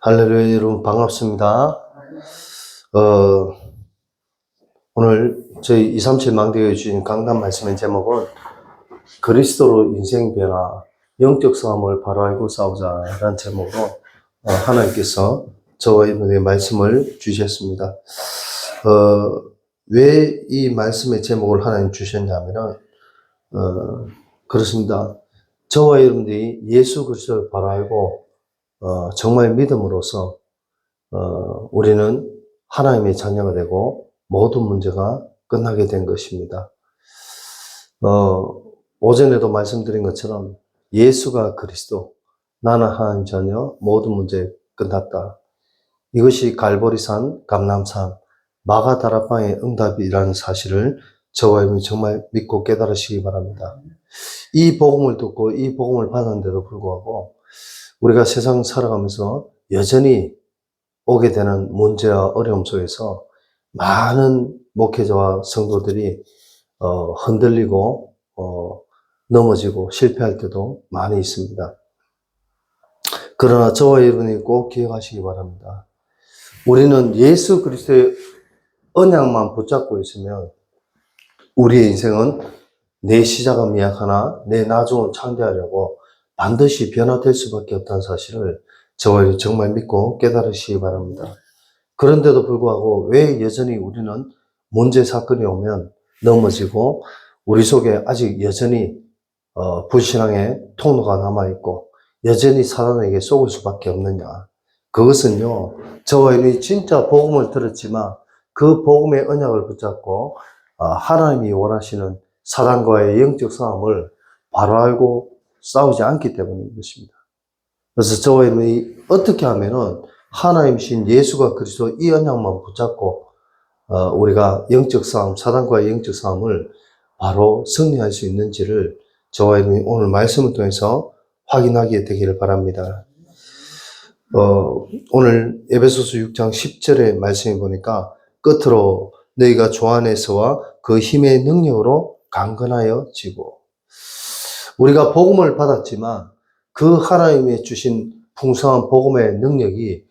할렐루야, 여러분 반갑습니다. 오늘 저희 237 망대교회 주신 강단 말씀의 제목은 그리스도로 인생 변화, 영적 싸움을 바로 알고 싸우자 라는 제목으로 하나님께서 저와 여러분에게 말씀을 주셨습니다. 왜 이 말씀의 제목을 하나님 주셨냐면은 그렇습니다. 저와 여러분들이 예수 그리스도를 바로 알고 정말 믿음으로써 우리는 하나님의 자녀가 되고 모든 문제가 끝나게 된 것입니다. 오전에도 말씀드린 것처럼 예수가 그리스도, 나는 하나님 자녀, 모든 문제 끝났다. 이것이 갈보리산, 감람산, 마가다락방의 응답이라는 사실을 저와 여러분이 정말 믿고 깨달으시기 바랍니다. 이 복음을 듣고 이 복음을 받았는데도 불구하고 우리가 세상 살아가면서 여전히 오게 되는 문제와 어려움 속에서 많은 목회자와 성도들이 흔들리고 넘어지고 실패할 때도 많이 있습니다. 그러나 저와 여러분이 꼭 기억하시기 바랍니다. 우리는 예수 그리스도의 언약만 붙잡고 있으면 우리의 인생은 내 시작은 미약하나 내 나중은 창대하려고 반드시 변화될 수밖에 없다는 사실을 저와 정말 믿고 깨달으시기 바랍니다. 그런데도 불구하고 왜 여전히 우리는 문제 사건이 오면 넘어지고 우리 속에 아직 여전히 불신앙의 통로가 남아있고 여전히 사단에게 속을 수밖에 없느냐. 그것은요, 저와 여러분이 진짜 복음을 들었지만 그 복음의 언약을 붙잡고 하나님이 원하시는 사단과의 영적 싸움을 바로 알고 싸우지 않기 때문인 것입니다. 그래서 저와 여러분이 어떻게 하면은 하나님이신 예수가 그리스도 이 언약만 붙잡고 우리가 영적 싸움, 사단과의 영적 싸움을 바로 승리할 수 있는지를 저와 여러분이 오늘 말씀을 통해서 확인하게 되기를 바랍니다. 오늘 에베소서 6장 10절의 말씀에 보니까 끝으로 너희가 주 안에서와 그 힘의 능력으로 강건하여 지고, 우리가 복음을 받았지만 그 하나님이 주신 풍성한 복음의 능력이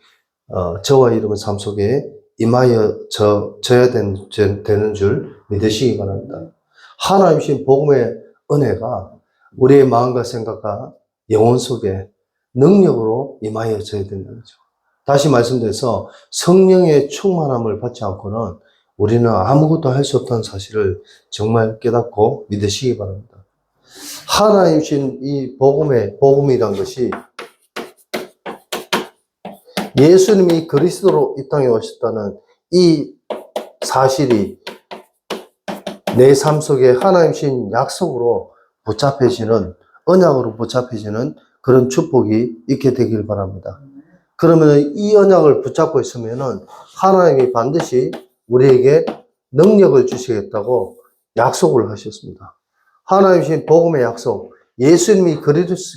저와 여러분 삶 속에 임하여져야 되는 줄 믿으시기 바랍니다. 하나님 주신 복음의 은혜가 우리의 마음과 생각과 영혼 속에 능력으로 임하여져야 된다는 거죠. 다시 말씀드려서 성령의 충만함을 받지 않고는 우리는 아무것도 할 수 없다는 사실을 정말 깨닫고 믿으시기 바랍니다. 하나님 주신 이 복음이란 것이 예수님이 그리스도로 이 땅에 오셨다는 이 사실이 내 삶 속에 하나님 주신 약속으로 붙잡혀지는, 언약으로 붙잡혀지는 그런 축복이 있게 되길 바랍니다. 그러면 이 언약을 붙잡고 있으면은 하나님이 반드시 우리에게 능력을 주시겠다고 약속을 하셨습니다. 하나님이신 복음의 약속, 예수님이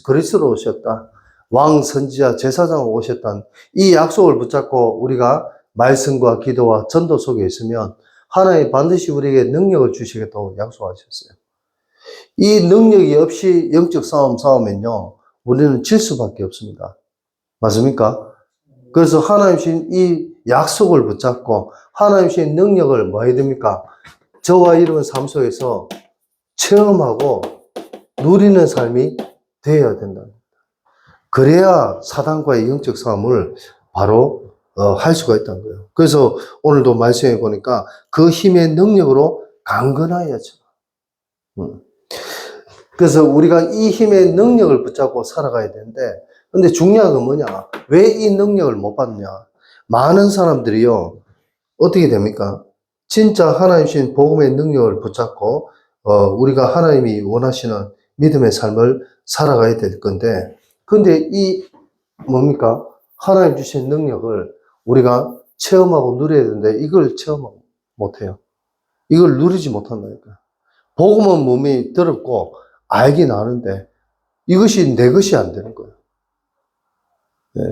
그리스도로 오셨다, 왕, 선지자, 제사장으로 오셨다는 이 약속을 붙잡고 우리가 말씀과 기도와 전도 속에 있으면 하나님이 반드시 우리에게 능력을 주시겠다고 약속하셨어요. 이 능력이 없이 영적 싸우면요, 우리는 질 수밖에 없습니다. 맞습니까? 그래서 하나님이신 이 약속을 붙잡고 하나님이신 능력을 뭐 해야 됩니까? 저와 이런 삶 속에서 체험하고 누리는 삶이 되어야 된다. 그래야 사단과의 영적 싸움을 바로 할 수가 있다는 거예요. 그래서 오늘도 말씀해 보니까 그 힘의 능력으로 강건하여져. 그래서 우리가 이 힘의 능력을 붙잡고 살아가야 되는데, 근데 중요한 건 뭐냐? 왜 이 능력을 못 받느냐? 많은 사람들이요, 어떻게 됩니까? 진짜 하나님 주신 복음의 능력을 붙잡고 우리가 하나님이 원하시는 믿음의 삶을 살아가야 될 건데, 근데 이 뭡니까? 하나님 주신 능력을 우리가 체험하고 누려야 되는데 이걸 체험 못해요. 이걸 누리지 못한다니까. 복음은 몸이 들었고 알긴 아는데 이것이 내 것이 안 되는 거예요. 네.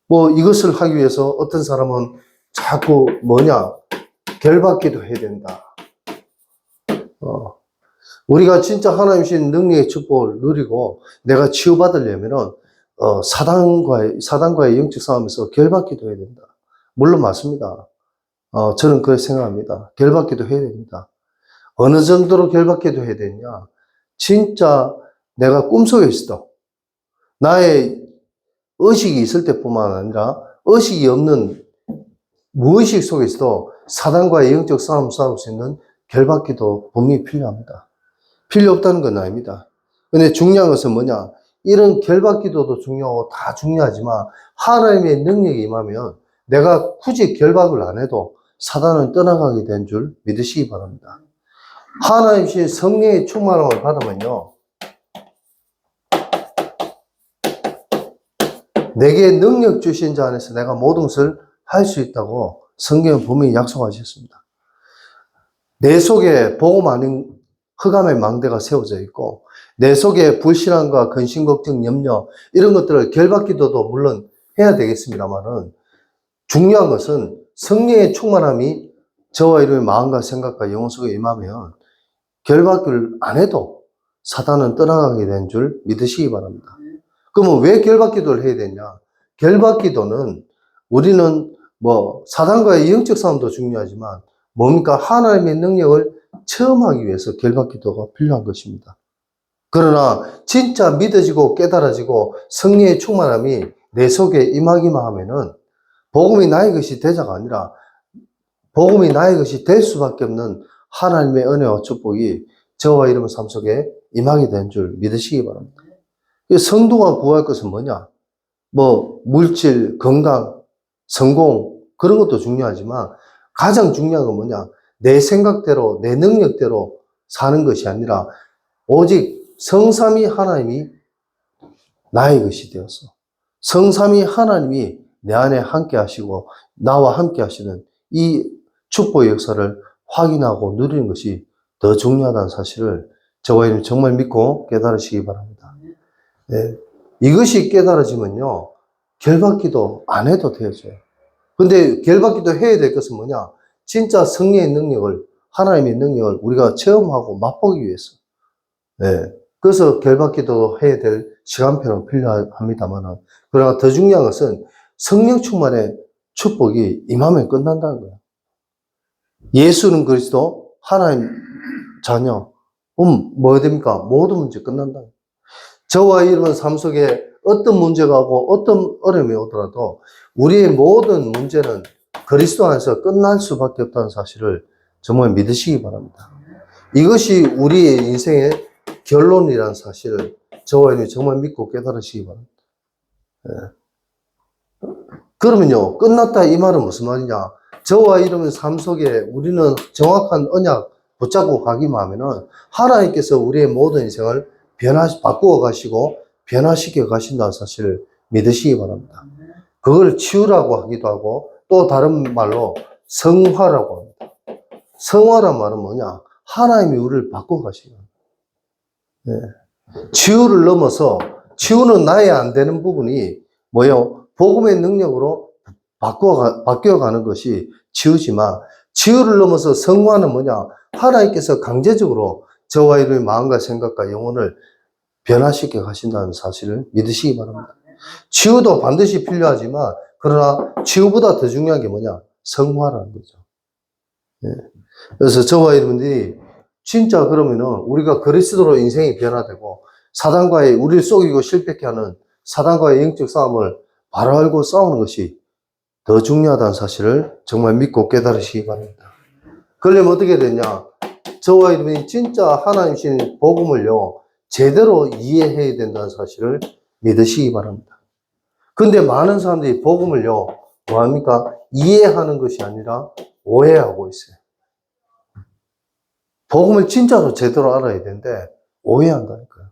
뭐 이것을 하기 위해서 어떤 사람은 자꾸 결받기도 해야 된다. 우리가 진짜 하나님 주신 능력의 축복을 누리고 내가 치유받으려면은 사단과의 영적 싸움에서 결박기도 해야 된다. 물론 맞습니다. 저는 그렇게 생각합니다. 결박기도 해야 됩니다. 어느 정도로 결박기도 해야 되냐? 진짜 내가 꿈속에 있어도 나의 의식이 있을 때뿐만 아니라 의식이 없는 무의식 속에서도 사단과의 영적 싸움 싸울 수 있는 결박기도 분명히 필요합니다. 필요 없다는 건 아닙니다. 근데 중요한 것은 뭐냐? 이런 결박기도도 중요하고 다 중요하지만 하나님의 능력이 임하면 내가 굳이 결박을 안 해도 사단은 떠나가게 된 줄 믿으시기 바랍니다. 하나님의 성령의 충만함을 받으면요, 내게 능력 주신 자 안에서 내가 모든 것을 할 수 있다고 성경은 분명히 약속하셨습니다. 내 속에 복음 아닌 흑암의 망대가 세워져 있고 내 속에 불신앙과 근심, 걱정, 염려 이런 것들을 결박기도도 물론 해야 되겠습니다만은 중요한 것은 성령의 충만함이 저와 여러분의 마음과 생각과 영혼 속에 임하면 결박을 안 해도 사단은 떠나가게 된 줄 믿으시기 바랍니다. 그러면 왜 결박기도를 해야 되냐? 결박기도는 우리는 사단과의 영적 싸움도 중요하지만 뭡니까? 하나님의 능력을 체험하기 위해서 결박기도가 필요한 것입니다. 그러나 진짜 믿어지고 깨달아지고 성령의 충만함이 내 속에 임하기만 하면은 복음이 나의 것이 되자가 아니라 복음이 나의 것이 될 수밖에 없는 하나님의 은혜와 축복이 저와 여러분 삶 속에 임하게 된 줄 믿으시기 바랍니다. 성도가 구할 것은 뭐냐? 물질, 건강, 성공 그런 것도 중요하지만 가장 중요한 건 뭐냐? 내 생각대로 내 능력대로 사는 것이 아니라 오직 성삼위 하나님이 나의 것이 되어서 성삼위 하나님이 내 안에 함께 하시고 나와 함께 하시는 이 축복의 역사를 확인하고 누리는 것이 더 중요하다는 사실을 저와 여러분 정말 믿고 깨달으시기 바랍니다. 네. 이것이 깨달아지면요, 결박기도 안 해도 되어져요. 근데 결박기도 해야 될 것은 뭐냐? 진짜 성령의 능력을, 하나님의 능력을 우리가 체험하고 맛보기 위해서. 네. 그래서 결박기도 해야 될 시간표는 필요합니다만, 그러나 더 중요한 것은 성령 충만의 축복이 임하면 끝난다는 거예요. 예수는 그리스도, 하나님 자녀, 뭐 됩니까? 모든 문제 끝난다. 저와 여러분 삶 속에 어떤 문제가 오고 어떤 어려움이 오더라도 우리의 모든 문제는 그리스도 안에서 끝날 수밖에 없다는 사실을 정말 믿으시기 바랍니다. 이것이 우리의 인생의 결론이라는 사실을 저와 여러분이 정말 믿고 깨달으시기 바랍니다. 네. 그러면요, 끝났다 이 말은 무슨 말이냐? 저와 여러분 삶 속에 우리는 정확한 언약 붙잡고 가기만 하면은 하나님께서 우리의 모든 인생을 바꾸어 가시고 변화시켜 가신다는 사실을 믿으시기 바랍니다. 그걸 치유라고 하기도 하고 또 다른 말로 성화라고 합니다. 성화란 말은 뭐냐? 하나님이 우리를 바꾸어 가시는 거예요. 네. 치유를 넘어서 치유는 나의 안 되는 부분이 뭐예요? 복음의 능력으로 바뀌어가는 것이 치유지만 치유를 넘어서 성화는 뭐냐? 하나님께서 강제적으로 저와 여러분의 마음과 생각과 영혼을 변화시켜 가신다는 사실을 믿으시기 바랍니다. 치유도 반드시 필요하지만 그러나 치유보다 더 중요한 게 뭐냐? 성화라는 거죠. 네. 그래서 저와 여러분들이 진짜 그러면은 우리가 그리스도로 인생이 변화되고 사단과의 우리를 속이고 실패케 하는 사단과의 영적 싸움을 바로 알고 싸우는 것이 더 중요하다는 사실을 정말 믿고 깨달으시기 바랍니다. 그러려면 어떻게 되냐? 저와 여러분이 진짜 하나님 주신 복음을요, 제대로 이해해야 된다는 사실을 믿으시기 바랍니다. 근데 많은 사람들이 복음을요, 뭐합니까? 이해하는 것이 아니라 오해하고 있어요. 복음을 진짜로 제대로 알아야 되는데 오해한다니까요.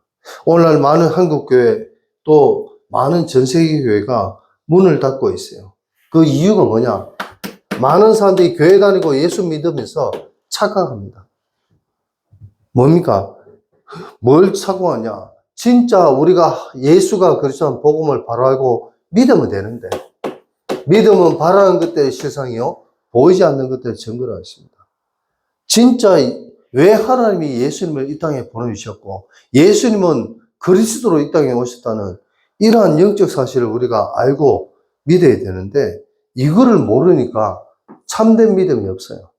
오늘날 많은 한국교회 또 많은 전세계 교회가 문을 닫고 있어요. 그 이유가 뭐냐? 많은 사람들이 교회 다니고 예수 믿으면서 착각합니다. 뭡니까? 뭘 착각하냐? 진짜 우리가 예수가 그리스도한 복음을 바로 알고 믿으면 되는데 믿으면 바라는 것들의 실상이요 보이지 않는 것들의 증거를 하십니다. 진짜 왜 하나님이 예수님을 이 땅에 보내주셨고 예수님은 그리스도로 이 땅에 오셨다는 이러한 영적 사실을 우리가 알고 믿어야 되는데 이거를 모르니까 참된 믿음이 없어요.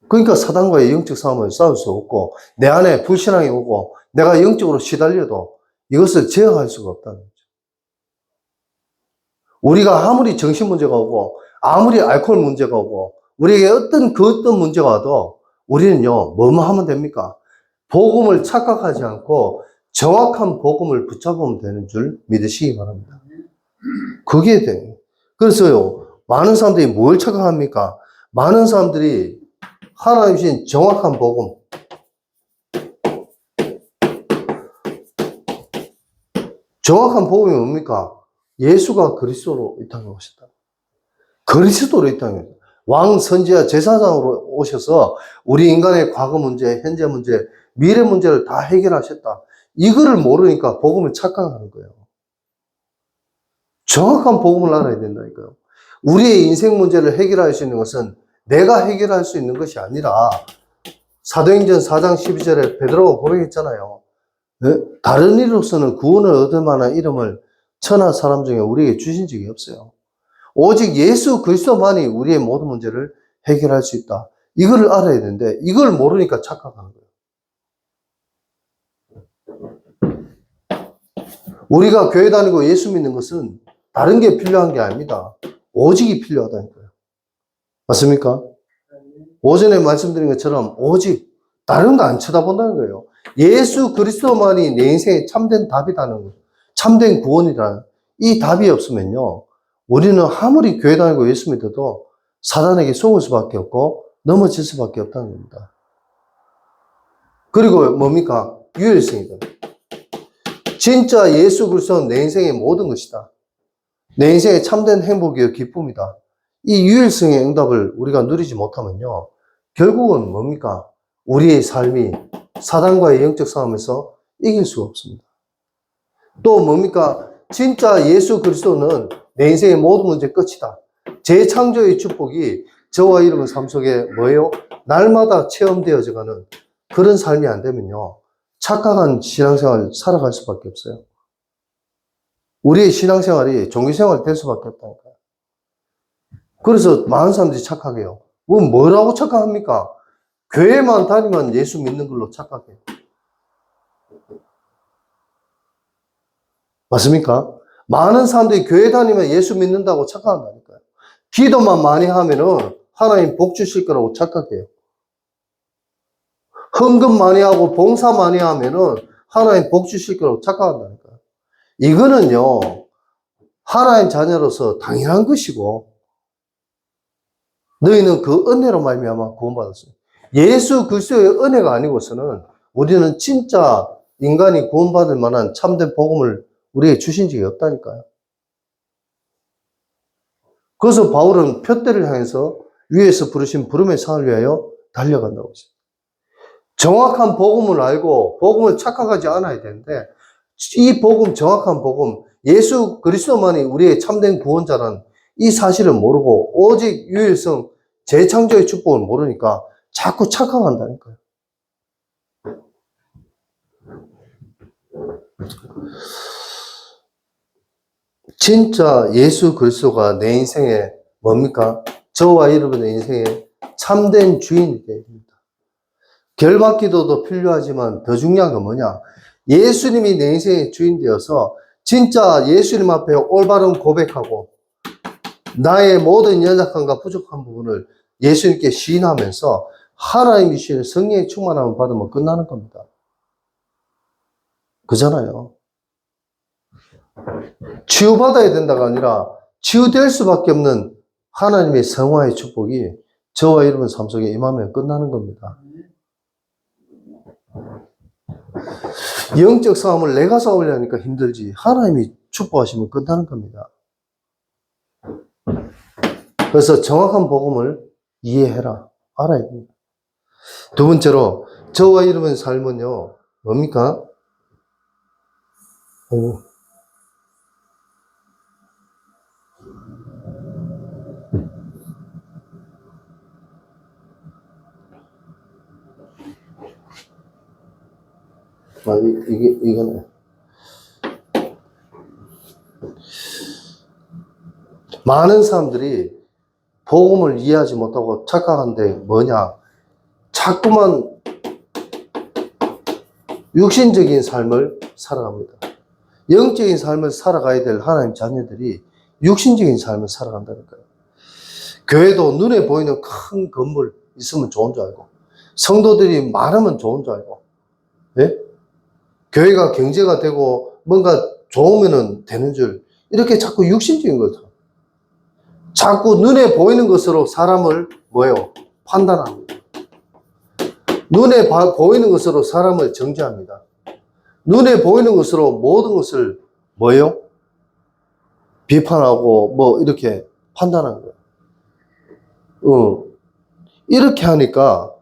그러니까 사단과의 영적 싸움을 싸울 수 없고 내 안에 불신앙이 오고 내가 영적으로 시달려도 이것을 제어할 수가 없다는 거죠. 우리가 아무리 정신 문제가 오고 아무리 알코올 문제가 오고 우리에게 어떤 문제가 와도 우리는요 뭐만 하면 됩니까? 복음을 착각하지 않고 정확한 복음을 붙잡으면 되는 줄 믿으시기 바랍니다. 그게 돼요. 그래서요 많은 사람들이 뭘 착각합니까? 많은 사람들이 하나님 주신 정확한 복음, 정확한 복음이 뭡니까? 예수가 그리스도로 이 땅에 오셨다. 그리스도로 이 땅에 왕, 선지자, 제사장으로 오셔서 우리 인간의 과거 문제, 현재 문제, 미래 문제를 다 해결하셨다. 이거를 모르니까 복음을 착각하는 거예요. 정확한 복음을 알아야 된다니까요. 우리의 인생 문제를 해결할 수 있는 것은 내가 해결할 수 있는 것이 아니라 사도행전 4장 12절에 베드로가 고백했잖아요. 네? 다른 이로서는 구원을 얻을 만한 이름을 천하 사람 중에 우리에게 주신 적이 없어요. 오직 예수 그리스도만이 우리의 모든 문제를 해결할 수 있다. 이걸 알아야 되는데 이걸 모르니까 착각하는 거예요. 우리가 교회 다니고 예수 믿는 것은 다른 게 필요한 게 아닙니다. 오직이 필요하다니까요. 맞습니까? 오전에 말씀드린 것처럼 오직 다른 거 안 쳐다본다는 거예요. 예수 그리스도만이 내 인생의 참된 답이라는 거예요. 참된 구원이라는 이 답이 없으면요. 우리는 아무리 교회 다니고 예수 믿어도 사단에게 속을 수밖에 없고 넘어질 수밖에 없다는 겁니다. 그리고 뭡니까? 유일성이다. 진짜 예수 그리스도는 내 인생의 모든 것이다. 내 인생의 참된 행복이요 기쁨이다. 이 유일성의 응답을 우리가 누리지 못하면요. 결국은 뭡니까? 우리의 삶이 사단과의 영적 싸움에서 이길 수가 없습니다. 또 뭡니까? 진짜 예수 그리스도는 내 인생의 모든 문제 끝이다. 재창조의 축복이 저와 여러분 삶 속에 뭐예요? 날마다 체험되어져가는 그런 삶이 안 되면요. 착각한 신앙생활을 살아갈 수밖에 없어요. 우리의 신앙생활이 종교생활이 될 수밖에 없다니까요. 그래서 많은 사람들이 착각해요. 뭐라고 착각합니까? 교회만 다니면 예수 믿는 걸로 착각해요. 맞습니까? 많은 사람들이 교회 다니면 예수 믿는다고 착각한다니까요. 기도만 많이 하면은 하나님 복 주실 거라고 착각해요. 헌금 많이 하고 봉사 많이 하면은 하나님 복 주실 거라고 착각한다니까요. 이거는요, 하나님 자녀로서 당연한 것이고, 너희는 그 은혜로 말미암아 구원받았어요. 예수 그리스도의 은혜가 아니고서는 우리는 진짜 인간이 구원받을 만한 참된 복음을 우리에게 주신 적이 없다니까요. 그래서 바울은 표대를 향해서 위에서 부르신 부름의 상을 위하여 달려간다고 했어요. 정확한 복음을 알고 복음을 착각하지 않아야 되는데 이 복음, 정확한 복음, 예수 그리스도만이 우리의 참된 구원자라는 이 사실을 모르고 오직 유일성, 재창조의 축복을 모르니까 자꾸 착각한다니까요. 진짜 예수 그리스도가 내 인생에 뭡니까? 저와 여러분의 인생에 참된 주인이 되어야 됩니다. 결박기도도 필요하지만 더 중요한 건 뭐냐? 예수님이 내 인생의 주인 되어서 진짜 예수님 앞에 올바른 고백하고 나의 모든 연약함과 부족한 부분을 예수님께 시인하면서 하나님이 주시는 성령의 충만함을 받으면 끝나는 겁니다. 그잖아요. 치유받아야 된다가 아니라 치유될 수밖에 없는 하나님의 성화의 축복이 저와 여러분 삶 속에 임하면 끝나는 겁니다. 영적 싸움을 내가 싸우려니까 힘들지 하나님이 축복하시면 끝나는 겁니다. 그래서 정확한 복음을 이해해라. 알아야 됩니다. 두 번째로 저와 여러분 삶은요. 뭡니까? 이거네. 많은 사람들이 복음을 이해하지 못하고 착각한데 뭐냐? 자꾸만 육신적인 삶을 살아갑니다. 영적인 삶을 살아가야 될 하나님 자녀들이 육신적인 삶을 살아간다니까요. 교회도 눈에 보이는 큰 건물 있으면 좋은 줄 알고, 성도들이 많으면 좋은 줄 알고, 예? 교회가 경제가 되고 뭔가 좋으면 되는 줄, 이렇게 자꾸 육신적인 거죠. 자꾸 눈에 보이는 것으로 사람을 뭐예요? 판단합니다. 눈에 보이는 것으로 사람을 정죄합니다. 눈에 보이는 것으로 모든 것을 뭐예요? 비판하고 뭐 이렇게 판단하는 거예요. 이렇게 하니까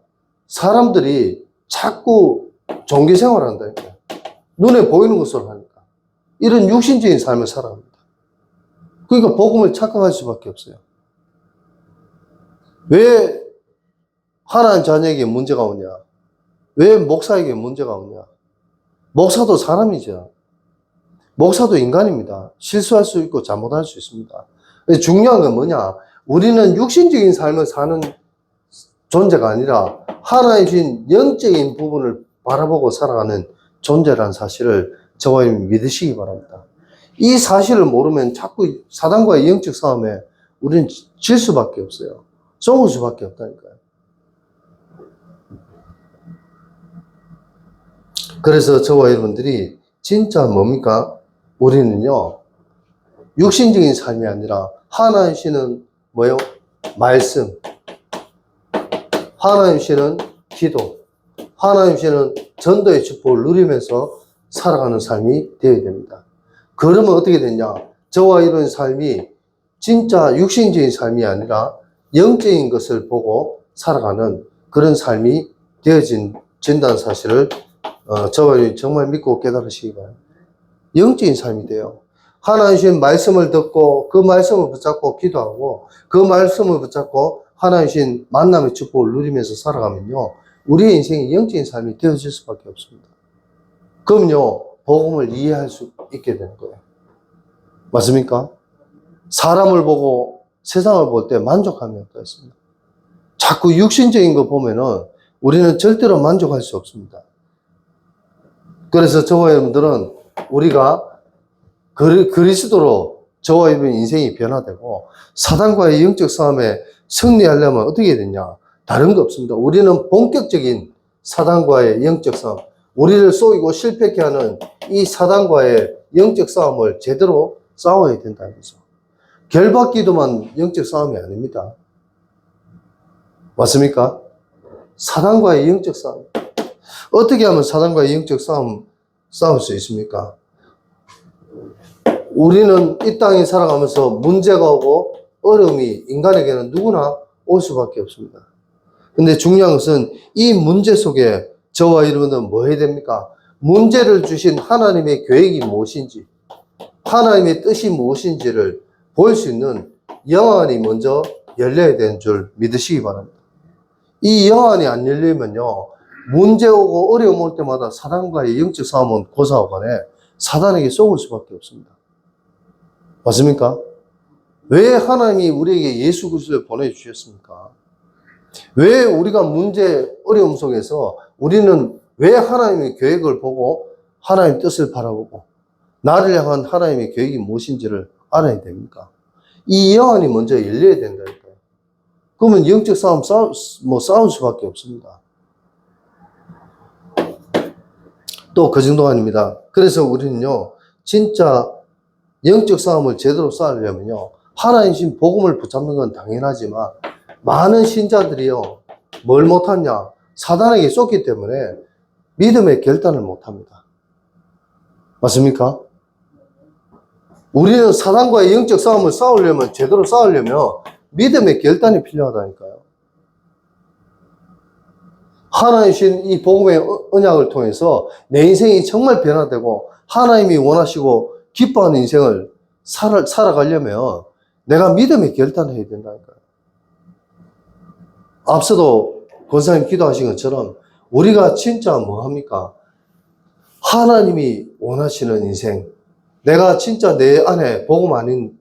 사람들이 자꾸 종교 생활을 한다니까요. 눈에 보이는 것으로 하니까. 이런 육신적인 삶을 살아갑니다. 그러니까 복음을 착각할 수밖에 없어요. 왜 하나님 자녀에게 문제가 오냐? 왜 목사에게 문제가 오냐? 목사도 사람이죠. 목사도 인간입니다. 실수할 수 있고 잘못할 수 있습니다. 중요한 건 뭐냐? 우리는 육신적인 삶을 사는 존재가 아니라 하나님이신 영적인 부분을 바라보고 살아가는 존재라는 사실을 저와 믿으시기 바랍니다. 이 사실을 모르면 자꾸 사단과의 영적 싸움에 우리는 질 수밖에 없어요. 속을 수밖에 없다니까요. 그래서 저와 여러분들이 진짜 뭡니까? 우리는요, 육신적인 삶이 아니라 하나님이시는 뭐요? 말씀, 하나님이시는 기도, 하나님이시는 전도의 축복을 누리면서 살아가는 삶이 되어야 됩니다. 그러면 어떻게 되냐? 저와 이런 삶이 진짜 육신적인 삶이 아니라 영적인 것을 보고 살아가는 그런 삶이 되어진다는 사실을 저와 정말 믿고 깨달으시기 바랍니다. 영적인 삶이 돼요. 하나님의 말씀을 듣고 그 말씀을 붙잡고 기도하고 그 말씀을 붙잡고 하나님의 만남의 축복을 누리면서 살아가면요, 우리의 인생이 영적인 삶이 되어질 수밖에 없습니다. 그럼요, 복음을 이해할 수 있게 되는 거예요. 맞습니까? 사람을 보고 세상을 볼 때 만족함이 없다 했습니다. 자꾸 육신적인 거 보면은 우리는 절대로 만족할 수 없습니다. 그래서 저와 여러분들은 우리가 그리스도로 저와 여러분 인생이 변화되고 사단과의 영적 싸움에 승리하려면 어떻게 되냐? 다른 거 없습니다. 우리는 본격적인 사단과의 영적 싸움, 우리를 속이고 실패케 하는 이 사단과의 영적 싸움을 제대로 싸워야 된다는 거죠. 결박기도만 영적 싸움이 아닙니다. 맞습니까? 사단과의 영적 싸움. 어떻게 하면 사단과의 영적 싸울 수 있습니까? 우리는 이 땅에 살아가면서 문제가 오고 어려움이 인간에게는 누구나 올 수밖에 없습니다. 근데 중요한 것은 이 문제 속에 저와 여러분은 뭐 해야 됩니까? 문제를 주신 하나님의 계획이 무엇인지, 하나님의 뜻이 무엇인지를 볼 수 있는 영안이 먼저 열려야 되는 줄 믿으시기 바랍니다. 이 영안이 안 열리면요, 문제 오고 어려움 올 때마다 사단과의 영적 싸움은 고사하간에 사단에게 쏘을 수밖에 없습니다. 맞습니까? 왜 하나님이 우리에게 예수 그리스도를 보내주셨습니까? 왜 우리가 문제, 어려움 속에서 우리는 왜 하나님의 계획을 보고 하나님의 뜻을 바라보고 나를 향한 하나님의 계획이 무엇인지를 알아야 됩니까? 이 영안이 먼저 열려야 된다니까요. 그러면 영적 싸움 싸울 수밖에 없습니다. 또 그 정도가 아닙니다. 그래서 우리는요, 진짜 영적 싸움을 제대로 싸우려면요, 하나님신 복음을 붙잡는 건 당연하지만 많은 신자들이요, 뭘 못하냐? 사단에게 쏟기 때문에 믿음의 결단을 못합니다. 맞습니까? 우리는 사단과의 영적 싸움을 싸우려면, 제대로 싸우려면 믿음의 결단이 필요하다니까요. 하나님이신 이 복음의 언약을 통해서 내 인생이 정말 변화되고 하나님이 원하시고 기뻐하는 인생을 살아가려면 내가 믿음의 결단을 해야 된다니까요. 앞서도 권사님 기도하신 것처럼 우리가 진짜 뭐 합니까? 하나님이 원하시는 인생, 내가 진짜 내 안에 복음 아닌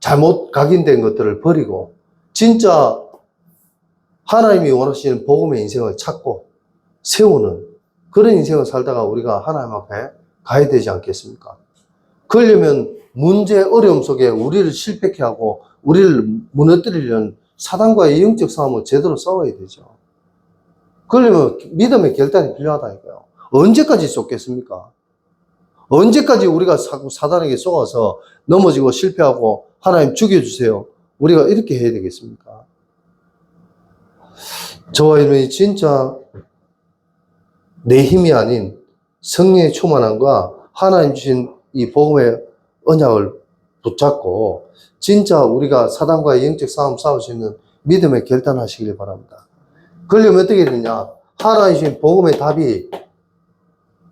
잘못 각인된 것들을 버리고 진짜 하나님이 원하시는 복음의 인생을 찾고 세우는 그런 인생을 살다가 우리가 하나님 앞에 가야 되지 않겠습니까? 그러려면 문제, 어려움 속에 우리를 실패케 하고 우리를 무너뜨리려는 사단과의 영적 싸움을 제대로 싸워야 되죠. 그러려면 믿음의 결단이 필요하다니까요. 언제까지 쏟겠습니까? 언제까지 우리가 사단에게 속아서 넘어지고 실패하고 하나님 죽여주세요. 우리가 이렇게 해야 되겠습니까? 저와 여러분이 진짜 내 힘이 아닌 성령의 충만함과 하나님 주신 이 복음의 언약을 붙잡고 진짜 우리가 사단과의 영적 싸움 싸울 수 있는 믿음의 결단하시길 바랍니다. 그러려면 어떻게 되냐? 하나님 주신 복음의 답이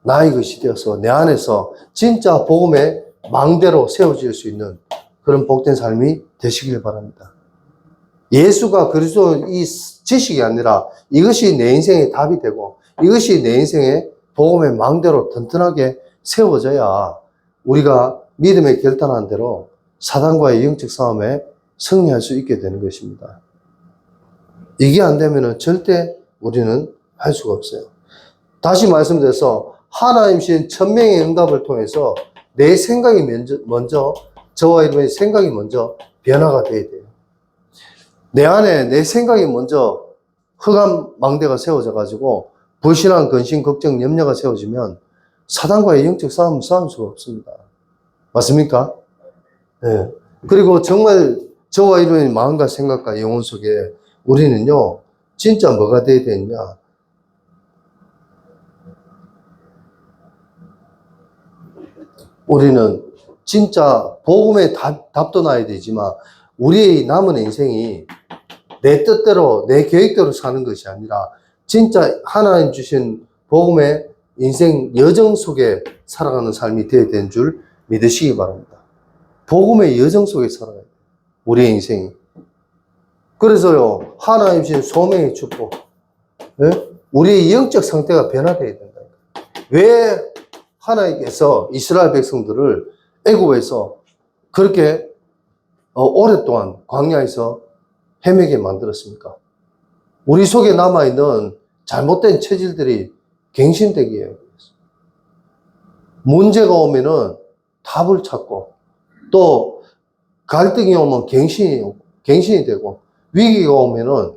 나의 것이 되어서 내 안에서 진짜 복음의 망대로 세워질 수 있는 그런 복된 삶이 되시길 바랍니다. 예수가 그리스도 이 지식이 아니라 이것이 내 인생의 답이 되고 이것이 내 인생의 복음의 망대로 튼튼하게 세워져야 우리가 믿음의 결단한 대로 사단과의 영적 싸움에 승리할 수 있게 되는 것입니다. 이게 안 되면 절대 우리는 할 수가 없어요. 다시 말씀드려서 하나님 신 천명의 응답을 통해서 내 생각이 먼저 저와 여러분의 생각이 먼저 변화가 돼야 돼요. 내 안에 내 생각이 먼저 흑암 망대가 세워져 가지고 불신앙, 근심, 걱정, 염려가 세워지면 사단과의 영적 싸움을 싸울 수가 없습니다. 맞습니까? 네. 그리고 정말 저와 여러분의 마음과 생각과 영혼 속에 우리는요, 진짜 뭐가 돼야 되느냐? 우리는 진짜 복음의 답도 나야 되지만 우리의 남은 인생이 내 뜻대로 내 계획대로 사는 것이 아니라 진짜 하나님 주신 복음의 인생 여정 속에 살아가는 삶이 되어야 되는 줄 믿으시기 바랍니다. 복음의 여정 속에 살아가야 돼요. 우리의 인생이. 그래서요, 하나님 주신 소명의 축복, 네? 우리의 영적 상태가 변화되어야 된다. 왜 하나님께서 이스라엘 백성들을 애굽에서 그렇게 오랫동안 광야에서 헤매게 만들었습니까? 우리 속에 남아있는 잘못된 체질들이 갱신되게 해요. 문제가 오면은 답을 찾고 또 갈등이 오면 갱신이 되고 위기가 오면은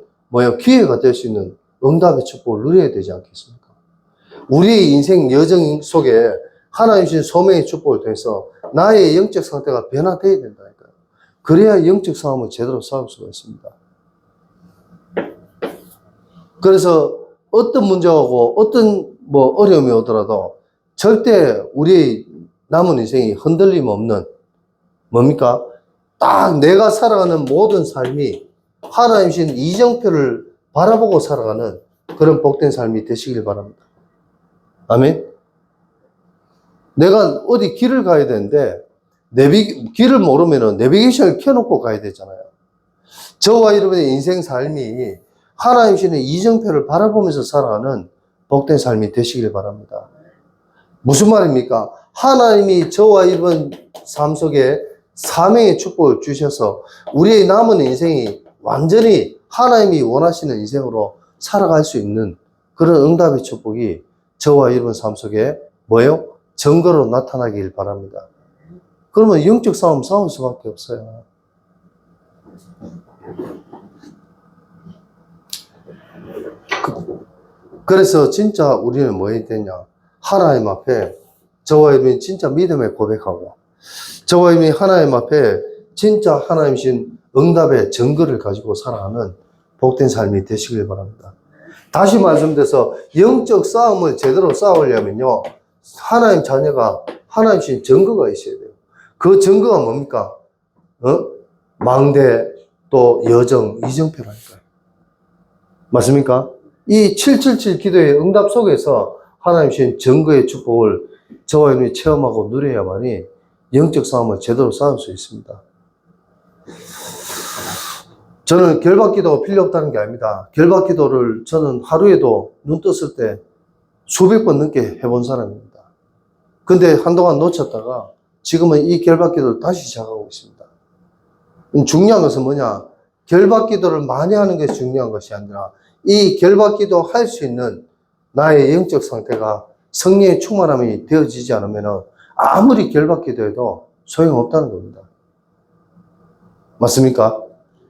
기회가 될 수 있는 응답의 축복을 누려야 되지 않겠습니까? 우리의 인생 여정 속에 하나님 주신 소명의 축복을 통해서 나의 영적 상태가 변화되어야 된다니까요. 그래야 영적 싸움을 제대로 싸울 수가 있습니다. 그래서 어떤 문제가 오고 어떤 어려움이 오더라도 절대 우리의 남은 인생이 흔들림 없는 뭡니까? 딱 내가 살아가는 모든 삶이 하나님 주신 이정표를 바라보고 살아가는 그런 복된 삶이 되시길 바랍니다. 아멘. 내가 어디 길을 가야 되는데 길을 모르면 내비게이션을 켜놓고 가야 되잖아요. 저와 여러분의 인생 삶이 하나님 주시는 이정표를 바라보면서 살아가는 복된 삶이 되시길 바랍니다. 무슨 말입니까? 하나님이 저와 여러분 삶 속에 사명의 축복을 주셔서 우리의 남은 인생이 완전히 하나님이 원하시는 인생으로 살아갈 수 있는 그런 응답의 축복이 저와 여러분 삶 속에 증거로 나타나길 바랍니다. 그러면 영적 싸움 싸울 수밖에 없어요. 그래서 진짜 우리는 뭐 해야 되냐? 하나님 앞에 저와 여러분이 진짜 믿음의 고백하고 저와 여러분이 하나님 앞에 진짜 하나님이신 응답의 증거를 가지고 살아가는 복된 삶이 되시길 바랍니다. 다시 말씀드려서 영적 싸움을 제대로 싸우려면요, 하나님 자녀가 하나님이신 증거가 있어야 돼요. 그 증거가 뭡니까? 망대, 또 여정, 이정표라니까요. 맞습니까? 이 777 기도의 응답 속에서 하나님이신 증거의 축복을 저와 여러분이 체험하고 누려야만이 영적 싸움을 제대로 싸울 수 있습니다. 저는 결박기도가 필요 없다는 게 아닙니다. 결박기도를 저는 하루에도 눈 떴을 때 수백 번 넘게 해본 사람입니다. 근데 한동안 놓쳤다가 지금은 이 결박기도를 다시 시작하고 있습니다. 중요한 것은 뭐냐? 결박 기도를 많이 하는 것이 중요한 것이 아니라 이 결박 기도 할 수 있는 나의 영적 상태가 성령의 충만함이 되어지지 않으면 아무리 결박 기도해도 소용없다는 겁니다. 맞습니까?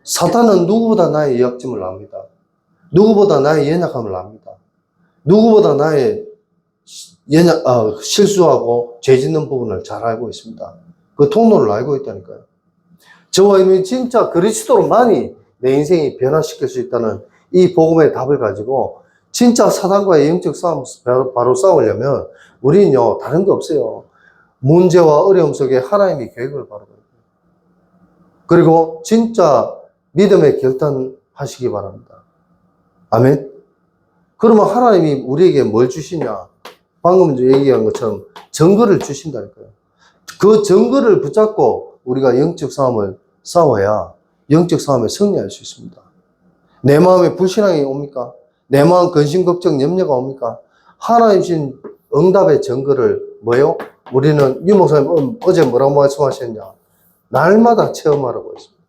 사탄은 누구보다 나의 약점을 압니다. 누구보다 나의 연약함을 압니다. 누구보다 나의 실수하고 죄 짓는 부분을 잘 알고 있습니다. 그 통로를 알고 있다니까요. 저와 여러분이 진짜 그리스도로만이 내 인생이 변화시킬 수 있다는 이 복음의 답을 가지고 진짜 사단과의 영적 싸움 바로 싸우려면 우리는요 다른 거 없어요. 문제와 어려움 속에 하나님의 계획을 바로 그리고 진짜 믿음의 결단하시기 바랍니다. 아멘. 그러면 하나님이 우리에게 뭘 주시냐? 방금 얘기한 것처럼 증거를 주신다니까요. 그 증거를 붙잡고 우리가 영적 싸움을 싸워야 영적 싸움에 승리할 수 있습니다. 내 마음에 불신앙이 옵니까? 내 마음 근심, 걱정, 염려가 옵니까? 하나님 신 응답의 증거를 뭐요? 우리는 유 목사님 어제 뭐라고 말씀하셨냐? 날마다 체험하라고 했습니다.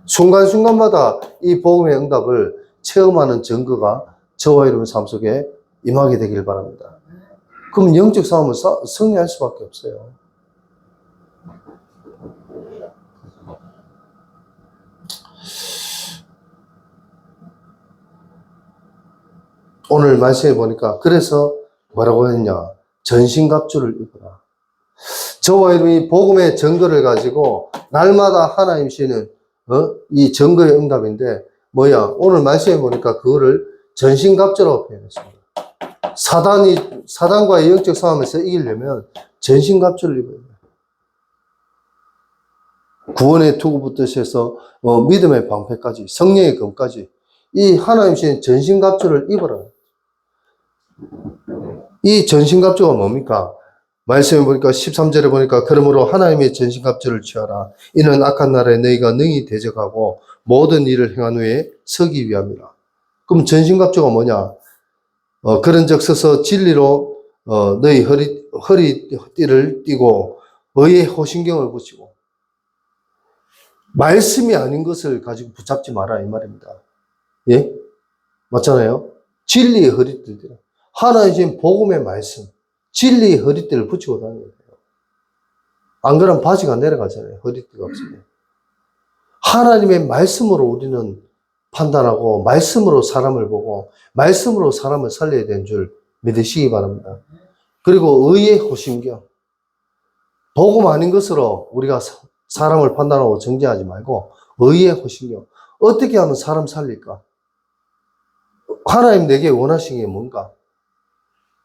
순간순간마다 이 복음의 응답을 체험하는 증거가 저와 여러분 삶 속에 임하게 되길 바랍니다. 그럼 영적 싸움은 승리할 수밖에 없어요. 오늘 말씀해 보니까 그래서 뭐라고 했냐? 전신갑주를 입어라. 저와 여러분이 복음의 증거를 가지고 날마다 하나님 씨는 이 증거의 응답인데 뭐야? 오늘 말씀해 보니까 그거를 전신갑주라고 표현했습니다. 사단과의 영적 싸움에서 이기려면 전신갑주를 입어야 돼요. 구원의 투구부터 해서 믿음의 방패까지 성령의 검까지 이 하나님 신 전신갑주를 입어라. 이 전신갑주가 뭡니까? 말씀해 보니까 13절에 보니까 그러므로 하나님의 전신갑주를 취하라. 이는 악한 날에 너희가 능히 대적하고 모든 일을 행한 후에 서기 위함이라. 그럼 전신갑주가 뭐냐? 그런 적 서서 진리로 너희 허리띠를 띠고 의의 호신경을 붙이고 말씀이 아닌 것을 가지고 붙잡지 마라 이 말입니다. 예? 맞잖아요? 진리의 허리띠를 하나님 복음의 말씀 진리의 허리띠를 붙이고 다녀야 돼요. 안 그러면 바지가 내려가잖아요. 허리띠가 없으면. 하나님의 말씀으로 우리는 판단하고 말씀으로 사람을 보고 말씀으로 사람을 살려야 되는 줄 믿으시기 바랍니다. 그리고 의의 호심경. 복음 아닌 것으로 우리가 사람을 판단하고 정죄하지 말고 의의 호심경. 어떻게 하면 사람 살릴까? 하나님 내게 원하시는 게 뭔가?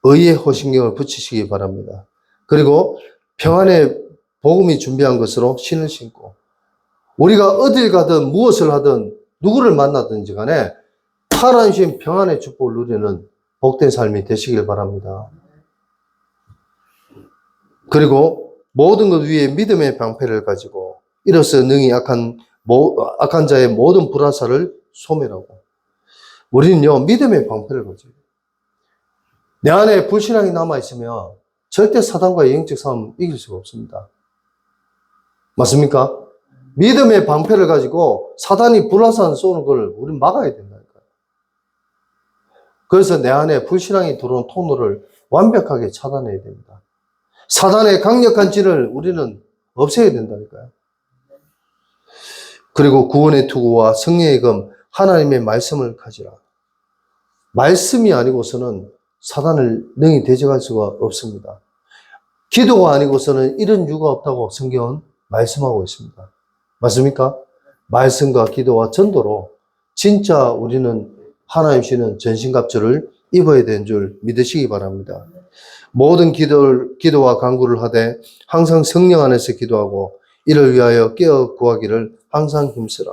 의의 호심경을 붙이시기 바랍니다. 그리고 평안의 복음이 준비한 것으로 신을 신고 우리가 어딜 가든 무엇을 하든 누구를 만나든지 간에 하나님 평안의 축복을 누리는 복된 삶이 되시길 바랍니다. 그리고 모든 것 위에 믿음의 방패를 가지고 이로써 능히 악한 자의 모든 불화살을 소멸하고 우리는요 믿음의 방패를 가지고 내 안에 불신앙이 남아있으면 절대 사단과의 영적 싸움 이길 수가 없습니다. 맞습니까? 믿음의 방패를 가지고 사단이 불화살 쏘는 걸 우리는 막아야 된다니까요. 그래서 내 안에 불신앙이 들어온 통로를 완벽하게 차단해야 됩니다. 사단의 강력한 진을 우리는 없애야 된다니까요. 그리고 구원의 투구와 성령의 검, 하나님의 말씀을 가지라. 말씀이 아니고서는 사단을 능히 대적할 수가 없습니다. 기도가 아니고서는 이런 이유가 없다고 성경은 말씀하고 있습니다. 맞습니까? 말씀과 기도와 전도로 진짜 우리는 하나님 시는 전신갑주를 입어야 되는 줄 믿으시기 바랍니다. 모든 기도와 간구를 하되 항상 성령 안에서 기도하고 이를 위하여 깨어 구하기를 항상 힘쓰라.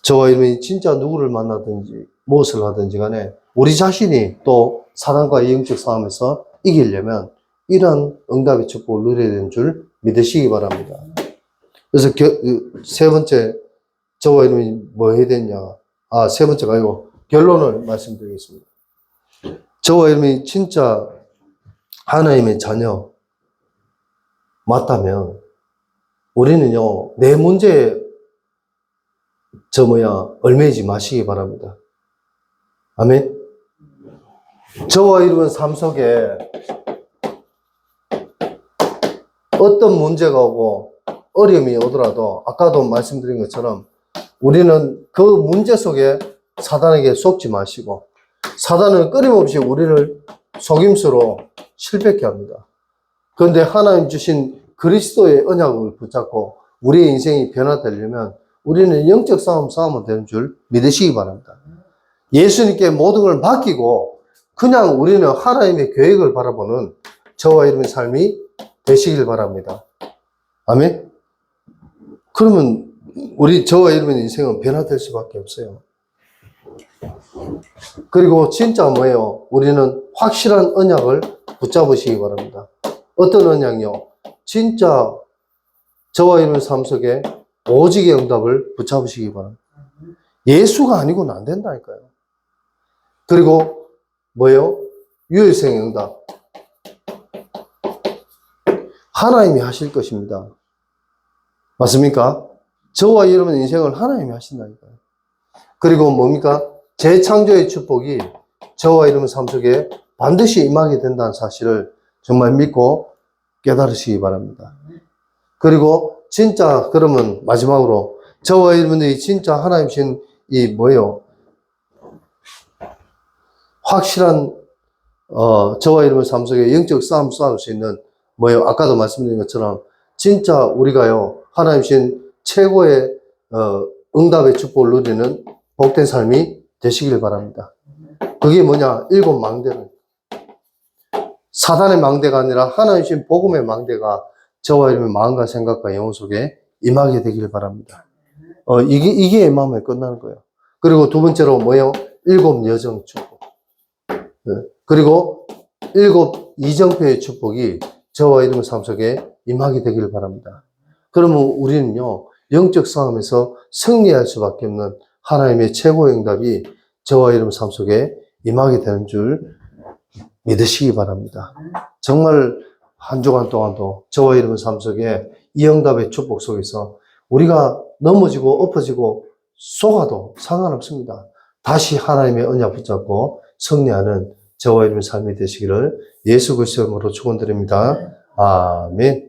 저와 여러분이 진짜 누구를 만나든지 무엇을 하든지 간에 우리 자신이 또 사단과의 영적 싸움에서 이기려면 이런 응답의 축복을 누려야 되는 줄 믿으시기 바랍니다. 그래서 세 번째 저와 여러분이 뭐 해야 되냐? 세 번째가 아니고 결론을 말씀드리겠습니다. 저와 여러분이 진짜 하나님의 자녀 맞다면 우리는요, 내 문제에 얽매이지 마시기 바랍니다. 아멘. 저와 이루는 삶 속에 어떤 문제가 오고 어려움이 오더라도 아까도 말씀드린 것처럼 우리는 그 문제 속에 사단에게 속지 마시고, 사단은 끊임없이 우리를 속임수로 실패케 합니다. 그런데 하나님 주신 그리스도의 언약을 붙잡고 우리의 인생이 변화되려면 우리는 영적 싸움은 되는 줄 믿으시기 바랍니다. 예수님께 모든 걸 맡기고 그냥 우리는 하나님의 계획을 바라보는 저와 여러분의 삶이 되시길 바랍니다. 아멘? 그러면 저와 여러분의 인생은 변화될 수밖에 없어요. 그리고 진짜 우리는 확실한 언약을 붙잡으시기 바랍니다. 어떤 언약요? 진짜 저와 여러분의 삶 속에 오직의 응답을 붙잡으시기 바랍니다. 예수가 아니고는 안 된다니까요. 그리고 유일성의 응답. 하나님이 하실 것입니다. 맞습니까? 저와 여러분의 인생을 하나님이 하신다니까요. 그리고 재창조의 축복이 저와 여러분 삶 속에 반드시 임하게 된다는 사실을 정말 믿고 깨달으시기 바랍니다. 그리고 진짜 그러면 마지막으로 저와 여러분들이 진짜 하나님 신 확실한 저와 여러분 삶 속에 영적 싸움 싸울 수 있는 아까도 말씀드린 것처럼 진짜 우리가요 하나님 신 최고의 응답의 축복을 누리는 복된 삶이 되시길 바랍니다. 그게 일곱 망대는 사단의 망대가 아니라 하나님 신 복음의 망대가 저와 여러분의 마음과 생각과 영혼 속에 임하게 되길 바랍니다. 이게 임하면 끝나는 거예요. 그리고 두 번째로 일곱 여정 축복. 그리고 일곱 이정표의 축복이 저와 여러분 삶 속에 임하게 되길 바랍니다. 그러면 우리는요, 영적 싸움에서 승리할 수밖에 없는 하나님의 최고의 응답이 저와 여러분 삶 속에 임하게 되는 줄 믿으시기 바랍니다. 정말 한 주간 동안도 저와 여러분 삶 속에 이 응답의 축복 속에서 우리가 넘어지고 엎어지고 속아도 상관없습니다. 다시 하나님의 언약 붙잡고 승리하는 저와 여러분 삶이 되시기를 예수 그리스도의 이름으로 축원드립니다. 아멘.